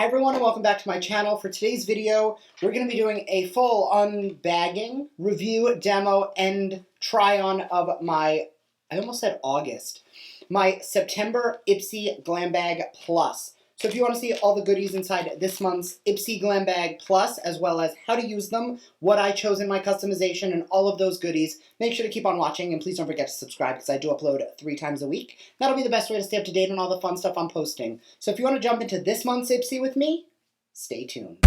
Hi everyone and welcome back to my channel. For today's video, we're going to be doing a full unbagging, review, demo, and try-on of my, I almost said August, my September IPSY Glam Bag Plus. So if you want to see all the goodies inside this month's IPSY Glam Bag Plus, as well as how to use them, what I chose in my customization, and all of those goodies, make sure to keep on watching, and please don't forget to subscribe because I do upload 3 times a week. That'll be the best way to stay up to date on all the fun stuff I'm posting. So if you want to jump into this month's IPSY with me, stay tuned.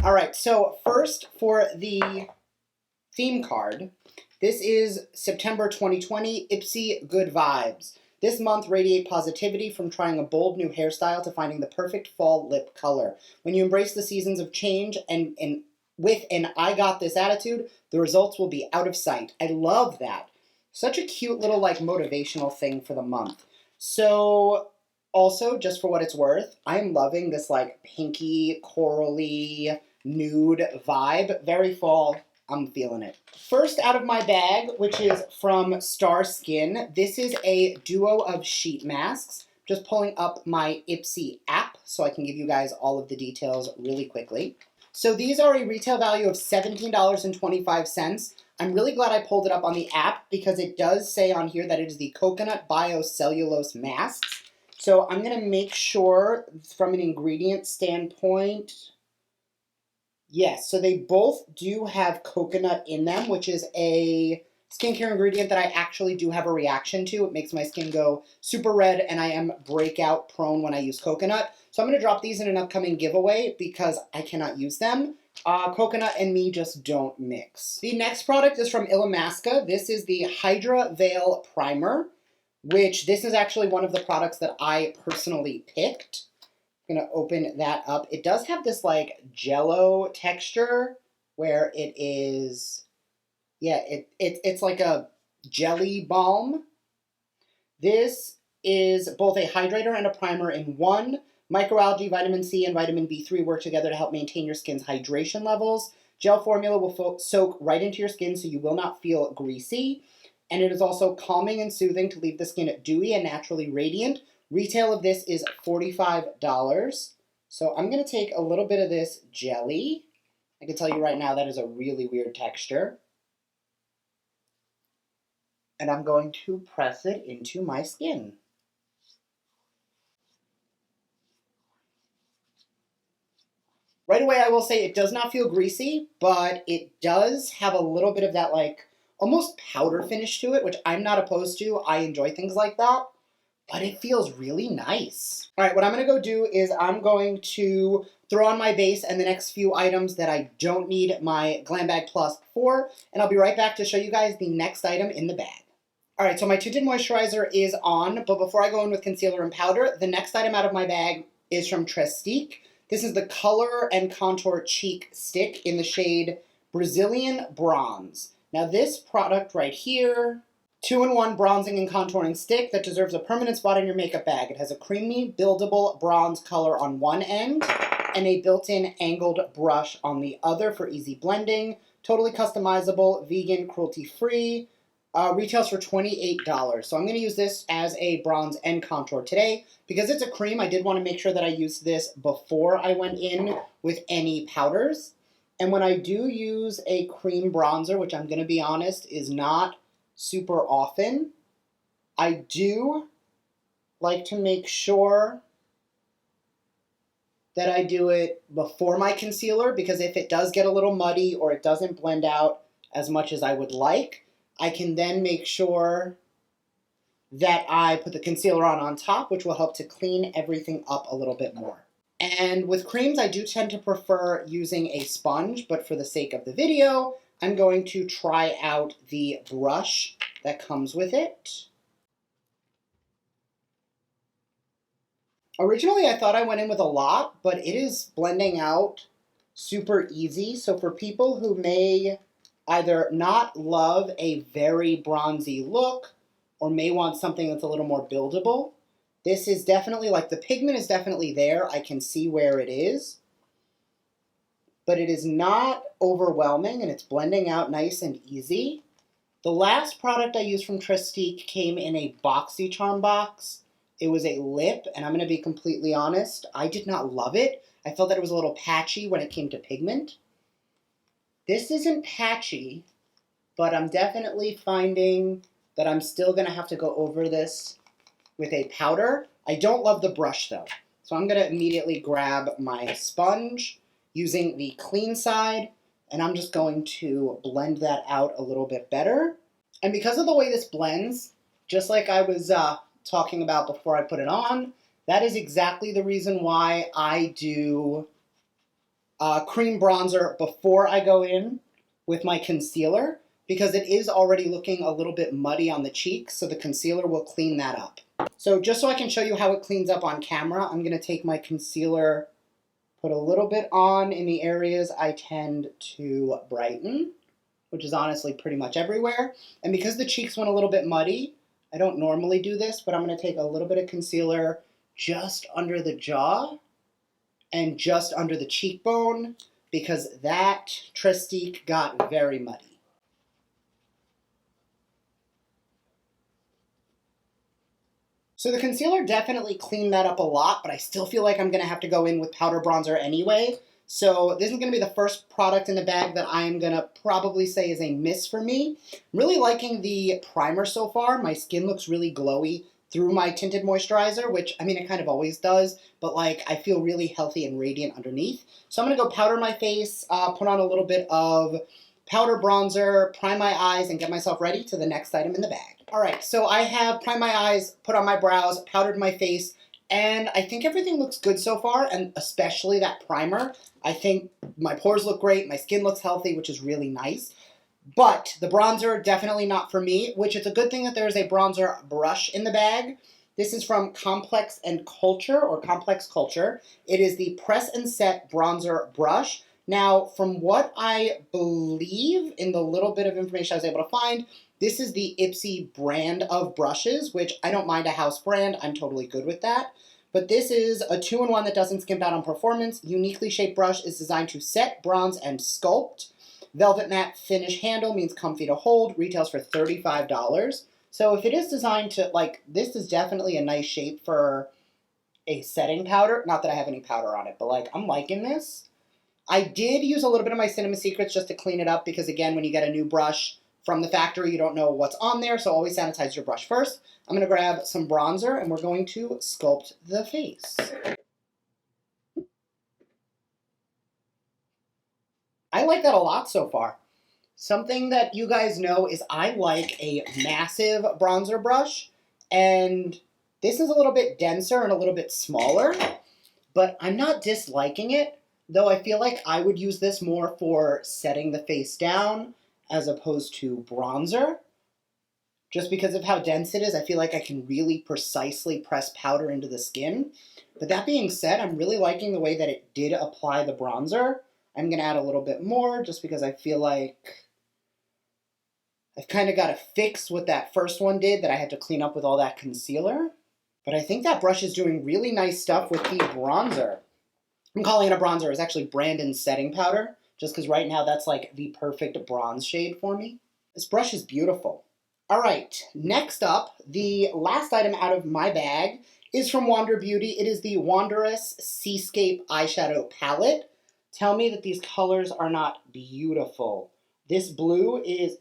Alright, so first for the theme card, this is September 2020 IPSY Good Vibes. This month, radiate positivity from trying a bold new hairstyle to finding the perfect fall lip color. When you embrace the seasons of change and with an I got this attitude, the results will be out of sight. I love that. Such a cute little like motivational thing for the month. So also, just for what it's worth, I'm loving this like pinky, corally, nude vibe. Very fall. I'm feeling it. First out of my bag, which is from Star Skin, this is a duo of sheet masks. Just pulling up my IPSY app so I can give you guys all of the details really quickly. So these are a retail value of $17.25. I'm really glad I pulled it up on the app because it does say on here that it is the coconut biocellulose masks. So I'm going to make sure from an ingredient standpoint, yes, so they both do have coconut in them, which is a skincare ingredient that I actually do have a reaction to. It makes my skin go super red, and I am breakout prone when I use coconut. So I'm going to drop these in an upcoming giveaway because I cannot use them. Coconut and me just don't mix. The next product is from Illamasqua. This is the Hydra Veil Primer, which this is actually one of the products that I personally picked. I'm going to open that up. It does have this like jello texture where it is, yeah, it's like a jelly balm. This is both a hydrator and a primer in one. Microalgae, vitamin C, and vitamin B3 work together to help maintain your skin's hydration levels. Gel formula will soak right into your skin so you will not feel greasy. And it is also calming and soothing to leave the skin dewy and naturally radiant. Retail of this is $45. So I'm going to take a little bit of this jelly. I can tell you right now that is a really weird texture. And I'm going to press it into my skin. Right away, I will say it does not feel greasy, but it does have a little bit of that like almost powder finish to it, which I'm not opposed to. I enjoy things like that. But it feels really nice. All right, what I'm going to go do is I'm going to throw on my base and the next few items that I don't need my Glam Bag Plus for, and I'll be right back to show you guys the next item in the bag. All right, so my tinted moisturizer is on, but before I go in with concealer and powder, the next item out of my bag is from Trestique. This is the Color and Contour Cheek Stick in the shade Brazilian Bronze. Now this product right here, 2-in-1 bronzing and contouring stick that deserves a permanent spot in your makeup bag. It has a creamy, buildable bronze color on one end and a built-in angled brush on the other for easy blending. Totally customizable, vegan, cruelty-free. Retails for $28. So I'm going to use this as a bronze and contour today. Because it's a cream, I did want to make sure that I used this before I went in with any powders. And when I do use a cream bronzer, which I'm going to be honest is not super often, I do like to make sure that I do it before my concealer, because if it does get a little muddy or it doesn't blend out as much as I would like, I can then make sure that I put the concealer on top, which will help to clean everything up a little bit more. And with creams, I do tend to prefer using a sponge, but for the sake of the video, I'm going to try out the brush that comes with it. Originally, I thought I went in with a lot, but it is blending out super easy. So for people who may either not love a very bronzy look or may want something that's a little more buildable, this is definitely, like, the pigment is definitely there. I can see where it is. But it is not overwhelming, and it's blending out nice and easy. The last product I used from Trestique came in a BoxyCharm box. It was a lip, and I'm going to be completely honest, I did not love it. I felt that it was a little patchy when it came to pigment. This isn't patchy, but I'm definitely finding that I'm still going to have to go over this with a powder. I don't love the brush though. So I'm going to immediately grab my sponge using the clean side, and I'm just going to blend that out a little bit better. And because of the way this blends, just like I was talking about before I put it on, that is exactly the reason why I do cream bronzer before I go in with my concealer, because it is already looking a little bit muddy on the cheeks, so the concealer will clean that up. So just so I can show you how it cleans up on camera, I'm going to take my concealer, put a little bit on in the areas I tend to brighten, which is honestly pretty much everywhere. And because the cheeks went a little bit muddy, I don't normally do this, but I'm going to take a little bit of concealer just under the jaw and just under the cheekbone, because that Trestique got very muddy. So the concealer definitely cleaned that up a lot, but I still feel like I'm going to have to go in with powder bronzer anyway. So this is going to be the first product in the bag that I'm going to probably say is a miss for me. I'm really liking the primer so far. My skin looks really glowy through my tinted moisturizer, which, I mean, it kind of always does, but like I feel really healthy and radiant underneath. So I'm going to go powder my face, put on a little bit of powder bronzer, prime my eyes, and get myself ready to the next item in the bag. All right, so I have primed my eyes, put on my brows, powdered my face, and I think everything looks good so far, and especially that primer. I think my pores look great, my skin looks healthy, which is really nice. But the bronzer, definitely not for me, which it's a good thing that there is a bronzer brush in the bag. This is from Complex and Culture, or Complex Culture. It is the Press and Set Bronzer Brush. Now, from what I believe in the little bit of information I was able to find, this is the IPSY brand of brushes, which I don't mind a house brand. I'm totally good with that. But this is a 2-in-1 that doesn't skimp out on performance. Uniquely shaped brush is designed to set, bronze, and sculpt. Velvet matte finish handle means comfy to hold. Retails for $35. So if it is designed to, like, this is definitely a nice shape for a setting powder. Not that I have any powder on it, but like, I'm liking this. I did use a little bit of my Cinema Secrets just to clean it up because, again, when you get a new brush from the factory, you don't know what's on there, so always sanitize your brush first. I'm going to grab some bronzer, and we're going to sculpt the face. I like that a lot so far. Something that you guys know is I like a massive bronzer brush, and this is a little bit denser and a little bit smaller, but I'm not disliking it, though I feel like I would use this more for setting the face down as opposed to bronzer. Just because of how dense it is, I feel like I can really precisely press powder into the skin. But that being said, I'm really liking the way that it did apply the bronzer. I'm going to add a little bit more just because I feel like I've kind of got to fix what that first one did that I had to clean up with all that concealer. But I think that brush is doing really nice stuff with the bronzer. I'm calling it a bronzer. It's actually Brandon's setting powder, just because right now that's like the perfect bronze shade for me. This brush is beautiful. All right, next up, the last item out of my bag is from Wander Beauty. It is the Wanderous Seascape Eyeshadow Palette. Tell me that these colors are not beautiful. This blue is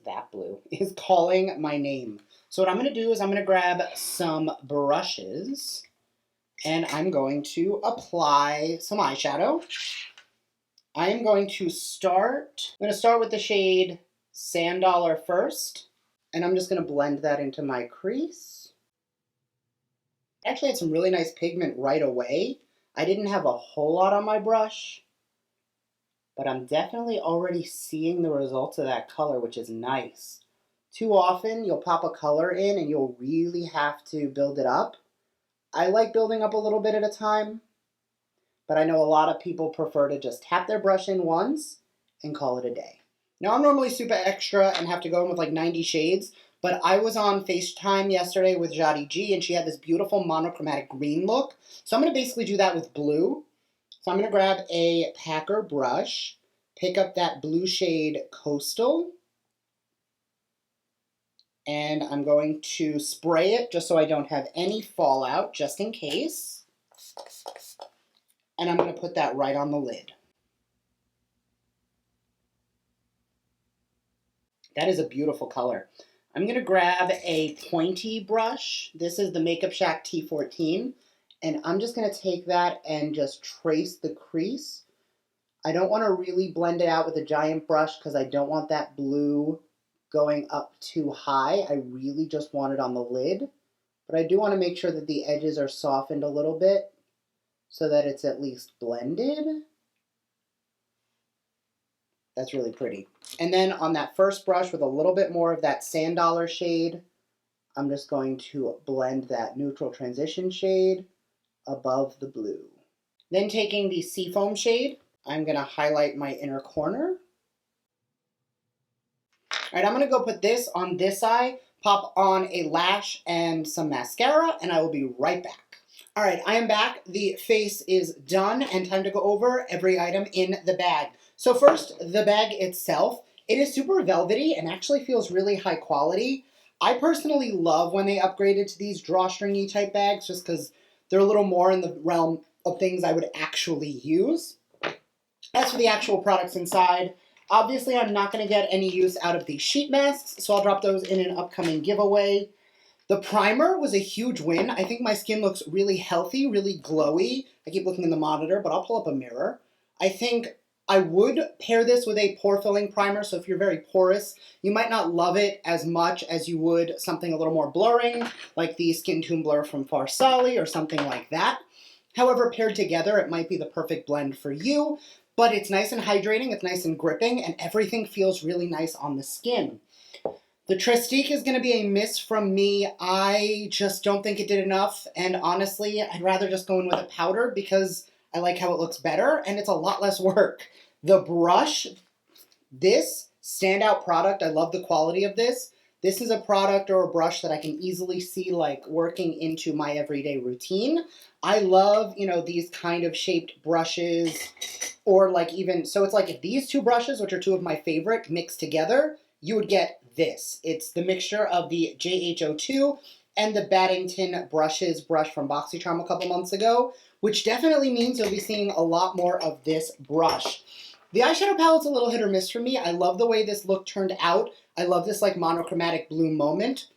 calling my name. So what I'm going to do is I'm going to grab some brushes and I'm going to apply some eyeshadow. I'm going to start with the shade Sand Dollar first. And I'm just going to blend that into my crease. I actually had some really nice pigment right away. I didn't have a whole lot on my brush, but I'm definitely already seeing the results of that color, which is nice. Too often, you'll pop a color in and you'll really have to build it up. I like building up a little bit at a time, but I know a lot of people prefer to just tap their brush in once and call it a day. Now, I'm normally super extra and have to go in with like 90 shades, but I was on FaceTime yesterday with Jadi G, and she had this beautiful monochromatic green look. So I'm going to basically do that with blue. So I'm going to grab a Packer brush, pick up that blue shade Coastal, And I'm going to spray it just so I don't have any fallout, just in case. And I'm going to put that right on the lid. That is a beautiful color. I'm going to grab a pointy brush. This is the Makeup Shack T14. And I'm just going to take that and just trace the crease. I don't want to really blend it out with a giant brush because I don't want that blue going up too high. I really just want it on the lid. But I do want to make sure that the edges are softened a little bit so that it's at least blended. That's really pretty. And then on that first brush with a little bit more of that sand dollar shade, I'm just going to blend that neutral transition shade above the blue. Then taking the Seafoam shade, I'm going to highlight my inner corner. All right, I'm going to go put this on this eye, pop on a lash and some mascara, and I will be right back. All right, I am back. The face is done, and time to go over every item in the bag. So first, the bag itself. It is super velvety and actually feels really high quality. I personally love when they upgraded to these drawstringy type bags just because they're a little more in the realm of things I would actually use. As for the actual products inside, obviously I'm not going to get any use out of these sheet masks, so I'll drop those in an upcoming giveaway. The primer was a huge win. I think my skin looks really healthy, really glowy. I keep looking in the monitor, but I'll pull up a mirror. I think I would pair this with a pore-filling primer, so if you're very porous, you might not love it as much as you would something a little more blurring, like the Skin Tune Blur from Farsali or something like that. However, paired together, it might be the perfect blend for you, but it's nice and hydrating, it's nice and gripping, and everything feels really nice on the skin. The Trestique is going to be a miss from me. I just don't think it did enough, and honestly, I'd rather just go in with a powder because I like how it looks better, and it's a lot less work. The brush, this standout product, I love the quality of this. This is a product or a brush that I can easily see like working into my everyday routine. I love, these kind of shaped brushes, or like even, so it's like if these two brushes, which are two of my favorite, mixed together, you would get this. It's the mixture of the JH02 and the Baddington brush from BoxyCharm a couple months ago, which definitely means you'll be seeing a lot more of this brush. The eyeshadow palette's a little hit or miss for me. I love the way this look turned out. I love this like monochromatic blue moment.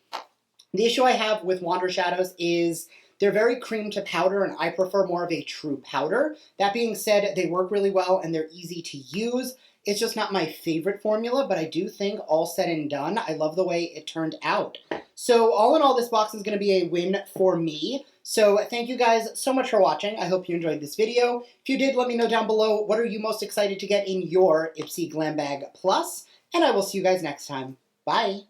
The issue I have with Wander Shadows is they're very cream to powder, and I prefer more of a true powder. That being said, they work really well and they're easy to use. It's just not my favorite formula, but I do think all said and done, I love the way it turned out. So all in all, this box is going to be a win for me. So thank you guys so much for watching. I hope you enjoyed this video. If you did, let me know down below, what are you most excited to get in your IPSY Glam Bag Plus? And I will see you guys next time. Bye!